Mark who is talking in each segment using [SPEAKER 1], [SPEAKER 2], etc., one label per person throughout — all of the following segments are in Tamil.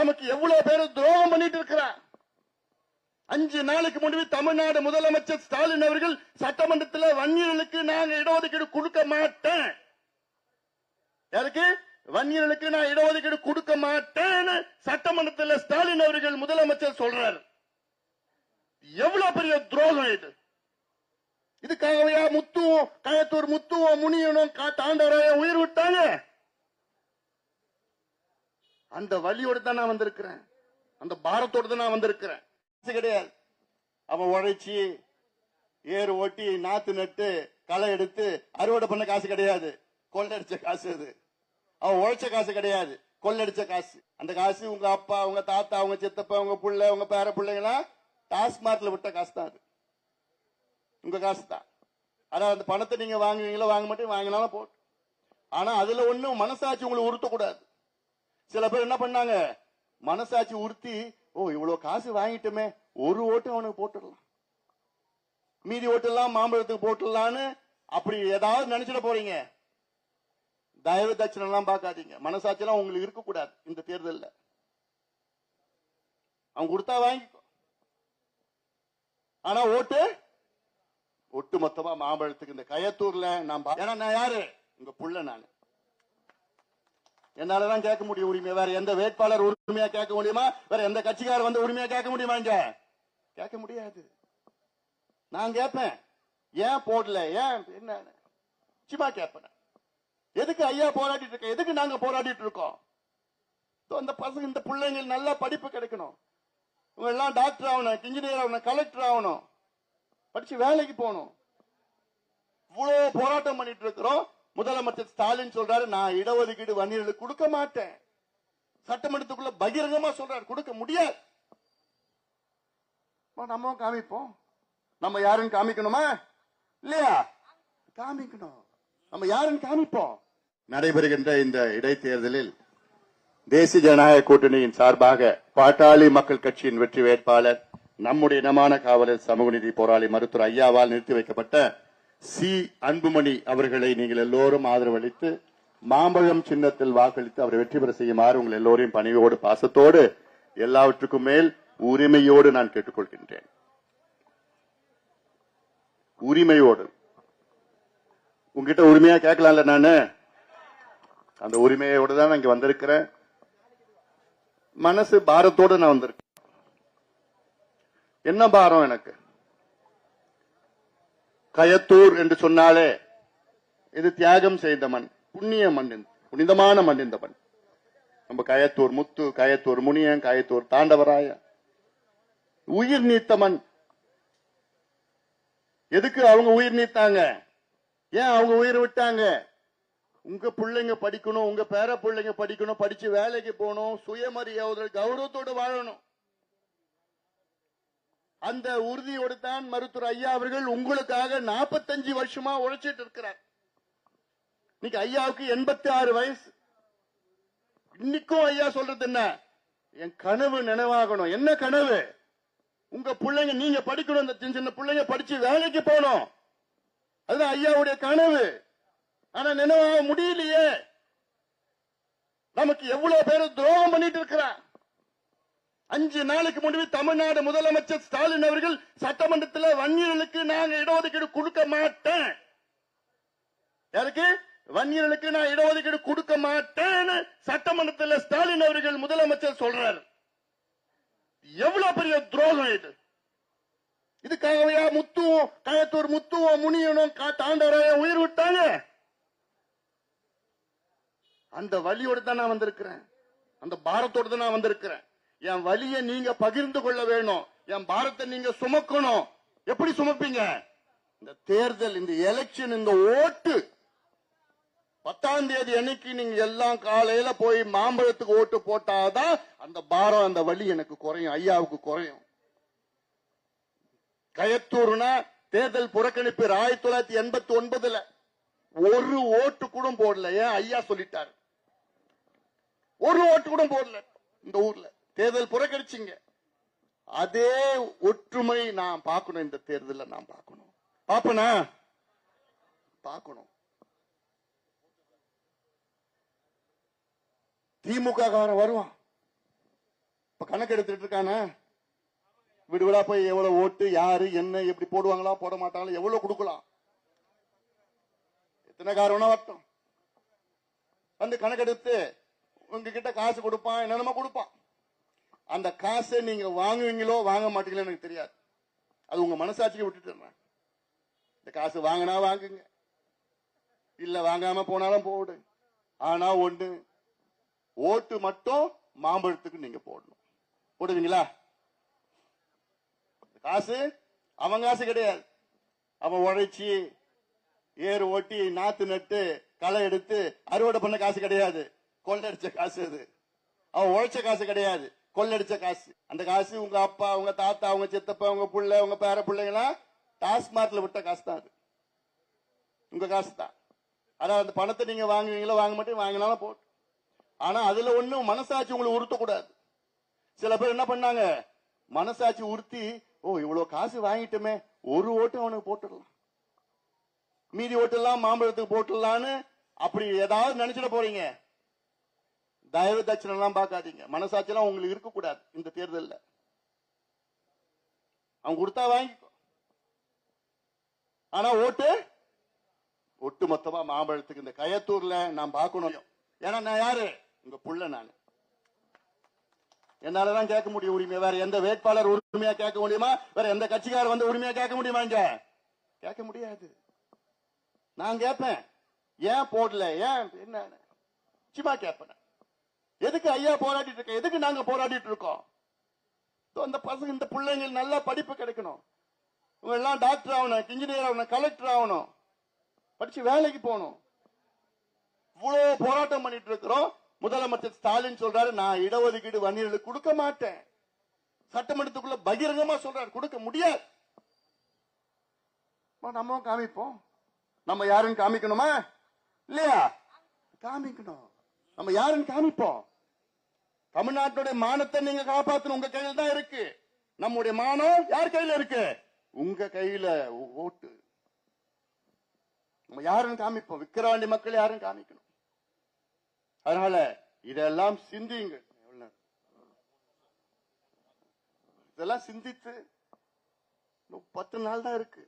[SPEAKER 1] நமக்கு எவ்வளவு பேர் துரோகம் பண்ணிட்டு இருக்கிறார். 5 நாளைக்கு முன்பு தமிழ்நாடு முதலமைச்சர் ஸ்டாலின் அவர்கள் சட்டமன்றத்தில் வன்னியர்களுக்கு நாங்க இடஒதுக்கீடு கொடுக்க மாட்டேன், யாருக்கு வன்னியர்களுக்கு நான் இடஒதுக்கீடு கொடுக்க மாட்டேன்னு சட்டமன்றத்தில் ஸ்டாலின் அவர்கள் முதலமைச்சர் சொல்றாரு. எவ்வளவு பெரிய துரோகம் இது! இதுக்காகவே முத்துவும் கயத்தூர் முத்துவும் முனியனும் தாண்டவரைய உயிர் விட்டாங்க. அந்த வழியோடு தான் நான் வந்திருக்கிறேன், அந்த பாரத்தோடு தான் நான் வந்திருக்கிறேன். கிடையாது அவன் உழைச்சி ஏறு ஓட்டி நாத்து நட்டு களை எடுத்து அறுவடை பண்ண காசு கிடையாது, கொள்ளடிச்ச காசு. அது அவன் உழைச்ச காசு கிடையாது, கொள்ளடிச்ச காசு. அந்த காசு உங்க அப்பா, உங்க தாத்தா, உங்க சித்தப்பா, உங்க புள்ள, உங்க பேர பிள்ளைங்களா டாஸ்மார்க்ல விட்ட காசு தான். அது உங்க காசு தான். அதாவது அந்த பணத்தை நீங்க வாங்குவீங்களோ வாங்க மாட்டேன், வாங்கினாலும் போட்டு. ஆனா அதுல ஒண்ணும் மனசாட்சி உங்களுக்கு உறுத்தக்கூடாது. சில பேர் என்ன பண்ணாங்க, மனசாட்சி உறுத்தி, ஓ இவ்வளவு காசு வாங்கிட்டுமே ஒரு ஓட்டு அவனுக்கு போட்டுடலாம், மீதி ஓட்டு எல்லாம் மாம்பழத்துக்கு போட்டுடலான்னு அப்படி ஏதாவது நினைச்சிட போறீங்க. தயவு தட்சணை எல்லாம் பார்க்காதீங்க. மனசாட்சி எல்லாம் உங்களுக்கு இருக்கக்கூடாது. இந்த தேர்தலில் அவன் கொடுத்தா வாங்கிக்கோ, ஆனா ஓட்டு ஒட்டு மொத்தமா மாம்பழத்துக்கு. இந்த கயத்தூர்ல நான் யாரு, உங்க புள்ள. நான் என்னாலதான் கேட்க முடியும் உரிமை. வேற எந்த வேட்பாளர் உரிமையா கேட்க முடியுமா? வேற எந்த கட்சிக்காரர் வந்து உரிமையா கேட்க முடியுமா? இங்க கேட்க முடியாது. நான் கேட்பேன், ஏன் போடல, ஏன் என்ன சும்மா கேட்பேன். எதுக்கு ஐயா போராடிட்டு இருக்க, எதுக்கு நாங்க போராடிட்டு இருக்கோம்? இந்த பசங்க, இந்த பிள்ளைங்க நல்லா படிப்பு கிடைக்கணும், இவங்க எல்லாம் டாக்டர் ஆகணும், இன்ஜினியர் ஆகணும், கலெக்டர் ஆகணும், படிச்சு வேலைக்கு போகணும். இவ்வளவு போராட்டம் பண்ணிட்டு இருக்கிறோம். முதலமைச்சர் ஸ்டாலின் சொல்றாரு, நான் இடஒதுக்கீடு வன்னியர்களுக்கு கொடுக்க மாட்டேன். சட்டமன்றத்துக்குள்ள பகிரங்கமா சொல்றாரு, கொடுக்க முடியாது. நம்ம காமிப்போம். நம்ம யாருன்னு காமிக்கணுமா இல்லையா? காமிக்கணும். நம்ம யாருன்னு காமிப்போம். நடைபெறுகின்ற இந்த இடைத்தேர்தலில் தேசிய ஜனநாயக கூட்டணியின் சார்பாக பாட்டாளி மக்கள் கட்சியின் வெற்றி வேட்பாளர், நம்முடைய இனமான காவலர், சமூக நீதி போராளி மருத்துவர் ஐயாவால் நிறுத்தி வைக்கப்பட்ட சி அன்புமணி அவர்களை நீங்கள் எல்லோரும் ஆதரவளித்து மாம்பழம் சின்னத்தில் வாக்களித்து அவரை வெற்றி பெற செய்யுமாறு உங்கள் எல்லோரையும் பணிவோடு பாசத்தோடு எல்லாவற்றுக்கும் மேல் உரிமையோடு நான் கேட்டுக்கொள்கின்றேன். உரிமையோடு. உங்ககிட்ட உரிமையா கேட்கலாம்ல, நானு அந்த உரிமையோடு தான் இங்க வந்திருக்கிறேன். மனசு பாரத்தோடு நான் வந்திருக்கேன். என்ன பாரம் எனக்கு? கயத்தூர் என்று சொன்னாலே இது தியாகம் செய்த மண், புண்ணிய மண், புனிதமான மண். இந்த மண் நம்ம கயத்தூர் முத்து, கயத்தூர் முனியன், கயத்தூர் தாண்டவராய உயிர் நீத்த மண். எதுக்கு அவங்க உயிர் நீத்தாங்க? ஏன் அவங்க உயிர் விட்டாங்க? உங்க பிள்ளைங்க படிக்கணும், உங்க பேர பிள்ளைங்க படிக்கணும், படிச்சு வேலைக்கு போகணும், சுயமரியாதை கௌரவத்தோடு வாழணும். அந்த உறுதியோடு தான் மருத்துவர் ஐயா அவர்கள் உங்களுக்காக 45 வருஷமா உழைச்சிட்டு இருக்கிறார். இன்னைக்கு ஐயாவுக்கு 86 வயசு. இன்னைக்கும் ஐயா சொல்றது என்ன? என் கனவு நினைவாகணும். என்ன கனவு? உங்க பிள்ளைங்க நீங்க படிக்கணும், இந்த சின்ன சின்ன பிள்ளைங்க படிச்சு வேலைக்கு போகணும். அதுதான் ஐயாவுடைய கனவு. ஆனா நினைவாக முடியலையே. நமக்கு எவ்வளவு பேர் துரோகம் பண்ணிட்டு இருக்கிறார். 5 நாளைக்கு முன்பு தமிழ்நாடு முதலமைச்சர் ஸ்டாலின் அவர்கள் சட்டமன்றத்தில் வன்னியர்களுக்கு நாங்க இடஒதுக்கீடு கொடுக்க மாட்டேன், யாருக்கு வன்னியர்களுக்கு நான் இடஒதுக்கீடு கொடுக்க மாட்டேன்னு சட்டமன்றத்தில் ஸ்டாலின் அவர்கள் முதலமைச்சர் சொல்றாரு. எவ்வளவு பெரிய துரோகம் இது! இதுக்காகவே முத்துவும் கயத்தூர் முத்துவும் முனியனும் தாண்டவரைய உயிர் விட்டாங்க. அந்த வழியோடு தான் நான் வந்திருக்கிறேன், அந்த பாரத்தோடு தான் நான் வந்திருக்கிறேன். என் வலியை நீங்க பகிர்ந்து கொள்ள வேணும், என் பாரத்தை நீங்க சுமக்கணும். எப்படி சுமப்பீங்க? இந்த தேர்தல், இந்த எலெக்ஷன், இந்த ஓட்டு 10ஆம் தேதி அன்னைக்கு நீங்க எல்லாம் காலையில போய் மாம்பழத்துக்கு ஓட்டு போட்டாதான் அந்த பாரம், அந்த வலி எனக்கு குறையும், ஐயாவுக்கு குறையும். கயத்தூர்னா தேர்தல் புறக்கணிப்பு 1989 ஒரு ஓட்டு கூட போடல. ஏன்? ஐயா சொல்லிட்டாரு, ஒரு ஓட்டு கூட போடல. இந்த ஊர்ல தேர்தல் புறக்கணிச்சிங்க. அதே ஒற்றுமை நான் பார்க்கணும். இந்த தேர்தலில் நான் பார்க்கணும். பாப்பனா? பார்க்கணும். திமுக காரன் வருவான், இப்ப கணக்கு எடுத்துட்டு இருக்கானே, வீடு வீடா போய் எவ்வளவு ஓட்டு யாரு என்ன எப்படி போடுவாங்களா போட மாட்டாங்களா எவ்வளவு கொடுக்கலாம், எத்தனை காரணம் வரட்டும் வந்து கணக்கெடுத்து உங்ககிட்ட காசு கொடுப்பான், என்னென்னமோ கொடுப்பான். அந்த காசை நீங்க வாங்குவீங்களோ வாங்க மாட்டீங்களோ எனக்கு தெரியாது. அது உங்க மனசாட்சிக்கு விட்டுட்டு இந்த காசு வாங்கினா வாங்குங்க, இல்ல வாங்காம போனாலும் போடு. ஆனா ஒண்ணு, ஓட்டு மட்டும் மாம்பழத்துக்கு நீங்க போடணும். போடுவீங்களா? காசு அவன் காசு கிடையாது. அவன் உழைச்சி ஏறு ஓட்டி நாத்து நட்டு களை எடுத்து அறுவடை பண்ண காசு கிடையாது. கொள்ளடிச்ச காசு அது. அவன் உழைச்ச காசு கிடையாது, கொள்ளடிச்ச காசு. அந்த காசு உங்க அப்பா உங்க தாத்தா உங்க சித்தப்பா உங்க புள்ள உங்க பேர பிள்ளைங்களா டாஸ்மார்க்ல விட்ட காசு தான் அது. உங்க காசு தான். அதான் அந்த பணத்தை நீங்க வாங்குவீங்களோ வாங்க மாட்டீங்க, வாங்கினாலும் போட்டு. ஆனா அதுல ஒண்ணும் மனசாட்சி உங்களுக்கு உறுத்தக்கூடாது. சில பேர் என்ன பண்ணாங்க, மனசாட்சி உறுத்தி ஓ இவ்வளவு காசு வாங்கிட்டுமே ஒரு ஓட்டு அவனுக்கு போட்டுடலாம், மீதி ஓட்டு எல்லாம் மாம்பழத்துக்கு போட்டுடலான்னு அப்படி ஏதாவது நினைச்சிட போறீங்க. தயவு தட்சணை எல்லாம் பார்க்காதீங்க. மனசாட்சி எல்லாம் உங்களுக்கு இருக்கக்கூடாது. இந்த தேர்தலில் அவன் கொடுத்தா வாங்கிக்கோ, ஆனா ஓட்டு ஒட்டு மொத்தமா மாம்பழத்துக்கு. இந்த கயத்தூர்ல நான் பார்க்கணும். ஏன்னா நான் யாரு, உங்க புள்ள. நான் என்னாலதான் கேட்க முடியும் உரிமை. வேற எந்த வேட்பாளர் உரிமையா கேட்க முடியுமா? வேற எந்த கட்சிக்காரர் வந்து உரிமையா கேட்க முடியுமா? இங்க கேட்க முடியாது. நான் கேட்பேன், ஏன் போடல, ஏன் என்ன சும்மா கேட்பேன். எதுக்கு ஐயா போராடிட்டு இருக்க, எதுக்கு நாங்க போராடிட்டு இருக்கோம்? இந்த பசங்க இந்த பிள்ளைங்க நல்லா படிப்பு கிடைக்கணும், இவங்க எல்லாம் டாக்டர் ஆகணும், இன்ஜினியர் ஆகணும், கலெக்டர் ஆகணும், படிச்சு வேலைக்கு போகணும். இவ்வளவு போராட்டம் பண்ணிட்டு இருக்கிறோம். முதலமைச்சர் ஸ்டாலின் சொல்றாரு, நான் இடஒதுக்கீடு வன்னியர்களுக்கு கொடுக்க மாட்டேன். சட்டமன்றத்துக்குள்ள பகிரங்கமா சொல்றாரு, கொடுக்க முடியாது. நம்ம காமிப்போம். நம்ம யாருன்னு காமிக்கணுமா இல்லையா? காமிக்கணும். நம்ம யாருன்னு காமிப்போம். தமிழ்நாட்டுடைய மானத்தை நீங்க காப்பாற்றணும். உங்க கையில தான் இருக்கு. நம்முடைய மானம் யார் கையில இருக்கு? உங்க கையில. ஓட்டு நம்ம யாருன்னு காமிப்போம். விக்கிரவாண்டி மக்கள் யாருன்னு காமிக்கணும். அதனால இதெல்லாம் சிந்திங்க. இதெல்லாம் சிந்தித்து 10 நாள் தான் இருக்கு,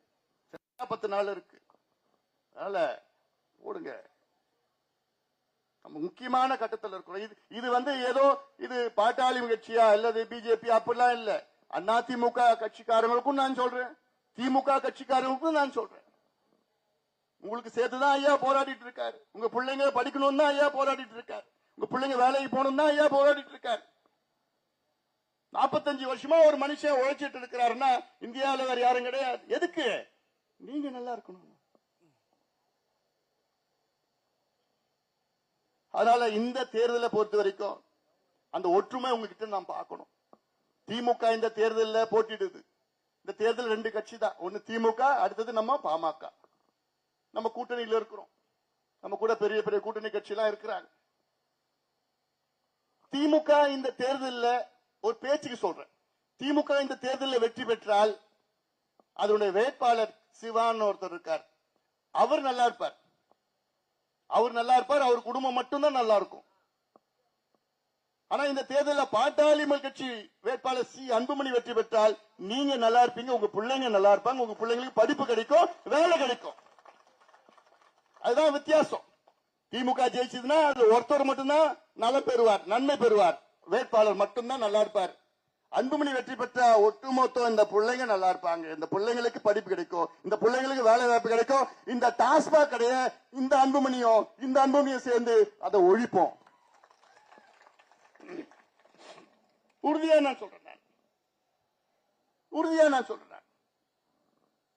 [SPEAKER 1] 10 நாள் இருக்கு. அதனால போடுங்க. நம்ம முக்கியமான கட்டத்தில் இருக்கிறோம். இது வந்து ஏதோ இது பாட்டாளி கட்சியா அல்லது பிஜேபி அப்படிலாம் இல்ல. அண்ணா திமுக கட்சிக்காரங்களுக்கும் நான் சொல்றேன், திமுக கட்சிக்காரங்களுக்கும் நான் சொல்றேன். உங்களுக்கு சேர்த்துதான் ஐயா போராடிட்டு இருக்காரு. உங்க பிள்ளைங்க படிக்கணும் தான் ஐயா போராடிட்டு இருக்காரு. உங்க பிள்ளைங்க வேலைக்கு போகணும் தான் ஐயா போராடிட்டு இருக்காரு. 45 வருஷமா ஒரு மனுஷன் உழைச்சிட்டு இருக்கிறாருன்னா இந்தியாவில் வேற யாரும் கிடையாது. எதுக்கு? நீங்க நல்லா இருக்கணும். அதனால இந்த தேர்தலை பொறுத்த வரைக்கும் அந்த ஒற்றுமை உங்ககிட்ட நாம் பார்க்கணும். திமுக இந்த தேர்தலில் போட்டிடுது. இந்த தேர்தல் 2 கட்சி தான். ஒன்னு திமுக, அடுத்தது நம்ம பாமக. நம்ம கூட்டணியில் இருக்கிறோம். நம்ம கூட பெரிய பெரிய கூட்டணி கட்சி எல்லாம் இருக்கிறாங்க. திமுக இந்த தேர்தலில் ஒரு பேச்சுக்கு சொல்றேன், திமுக இந்த தேர்தலில் வெற்றி பெற்றால் அதனுடைய வேட்பாளர் சிவான் ஒருத்தர் இருக்கார், அவர் நல்லா இருப்பார். அவர் நல்லா இருப்பார், அவர் குடும்பம் மட்டும்தான் நல்லா இருக்கும். ஆனா இந்த தேர்தலில் பாட்டாளி கட்சி வேட்பாளர் சி அன்புமணி வெற்றி பெற்றால் நீங்க நல்லா இருப்பீங்க, உங்க பிள்ளைங்க நல்லா இருப்பாங்க, உங்க பிள்ளைங்களுக்கு படிப்பு கிடைக்கும், வேலை கிடைக்கும். அதுதான் வித்தியாசம். திமுக ஜெயிச்சதுன்னா அது ஒருத்தர் மட்டும்தான் நலம் பெறுவார், நன்மை பெறுவார், வேட்பாளர் மட்டும்தான் நல்லா இருப்பார். அன்புமணி வெற்றி பெற்ற ஒட்டுமொத்தம் இந்த பிள்ளைங்க நல்லா இருப்பாங்க, இந்த பிள்ளைங்களுக்கு படிப்பு கிடைக்கும், இந்த பிள்ளைங்களுக்கு வேலை வாய்ப்பு கிடைக்கும். இந்த டாஸ்மாக் கடைய இந்த அன்புமணியும் சேர்ந்து அதை ஒழிப்போம். உறுதியா நான் சொல்றேன், உறுதியா நான் சொல்றேன்.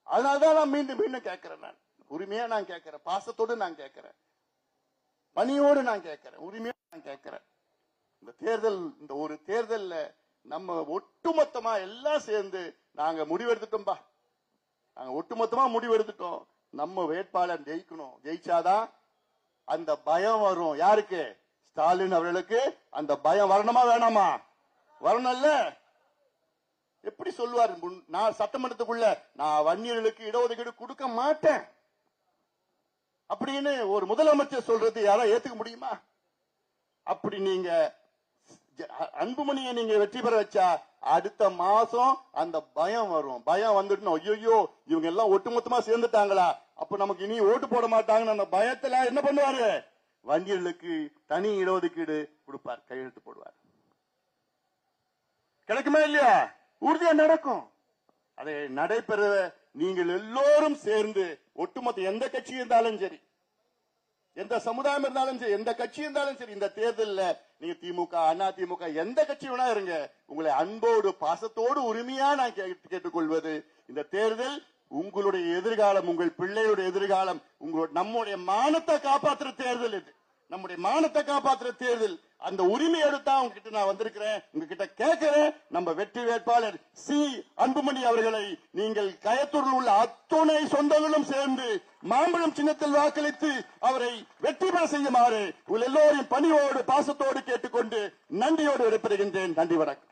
[SPEAKER 1] அதனாலதான் நான் மீண்டும் மீண்டும் கேட்கிறேன். நான் உரிமையா நான் கேட்கிறேன், பாசத்தோடு நான் கேட்கிறேன், பணியோடு நான் கேட்கிறேன், உரிமையா நான் கேட்கிறேன். இந்த தேர்தல், இந்த ஒரு தேர்தல்ல நம்ம ஒட்டுமொத்தமா எல்லாம் சேர்ந்து நாங்க முடிவெடுத்துட்டோம்பா. நாங்க ஒட்டுமொத்தமா முடிவெடுத்துட்டோம். நம்ம வேட்பாளர் ஜெயிக்கணும். ஜெயிச்சாதான் அந்த பயம் வரும். யாருக்கு? ஸ்டாலின் அவர்களுக்கு அந்த பயம் வரணுமா வேணாமா? வரணும்ல. எப்படி சொல்லுவார், நான் சட்டமன்றத்துக்குள்ள நான் வன்னியர்களுக்கு இடஒதுக்கீடு கொடுக்க மாட்டேன் அப்படின்னு ஒரு முதலமைச்சர் சொல்றது யாரா ஏத்துக்க முடியுமா? அப்படி நீங்க அன்புமணியை நீங்க வெற்றி பெற வச்சா அடுத்த மாசம் அந்த பயம் வரும். பயம் வந்துட்டு ஐயோ இவங்க எல்லாம் ஒட்டுமொத்தமா சேர்ந்துட்டாங்களா, அப்ப நமக்கு இனி ஓட்டு போட மாட்டாங்கன்னு அந்த பயத்துல என்ன பண்ணுவாரு, வங்கிகளுக்கு தனி இடஒதுக்கீடு கொடுப்பார், கையெழுத்து போடுவார். கிடைக்குமா இல்லையா? உறுதியா நடக்கும். அதை நடைபெற நீங்கள் எல்லோரும் சேர்ந்து ஒட்டுமொத்த எந்த கட்சி இருந்தாலும் சரி, எந்த சமுதாயம் இருந்தாலும் சரி, எந்த கட்சி இருந்தாலும் சரி, இந்த தேர்தலில் நீங்க திமுக அண்ணா திமுக எந்த கட்சி வேணா இருங்க, உங்களை அன்போடு பாசத்தோடு உரிமையா நான் கேட்டுக்கொள்வது, இந்த தேர்தல் உங்களுடைய எதிர்காலம், உங்கள் பிள்ளையுடைய எதிர்காலம், நம்முடைய மானத்தை காப்பாற்றுற தேர்தல் இது, நம்முடைய மானத்தை காப்பாற்றுற தேர்தல். அந்த உரிமை எடுத்தா உங்ககிட்ட நான் வந்திருக்கிறேன், உங்ககிட்ட கேட்கிறேன். நம்ம வெற்றி வேட்பாளர் சி அன்புமணி அவர்களை நீங்கள் கயத்தூரில் உள்ள அத்துணை சொந்தங்களும் சேர்ந்து மாம்பழம் சின்னத்தில் வாக்களித்து அவரை வெற்றி பெற செய்யுமாறு உங்கள் எல்லோரையும் பணியோடு பாசத்தோடு கேட்டுக்கொண்டு நன்றியோடு விடைபெறுகின்றேன். நன்றி, வணக்கம்.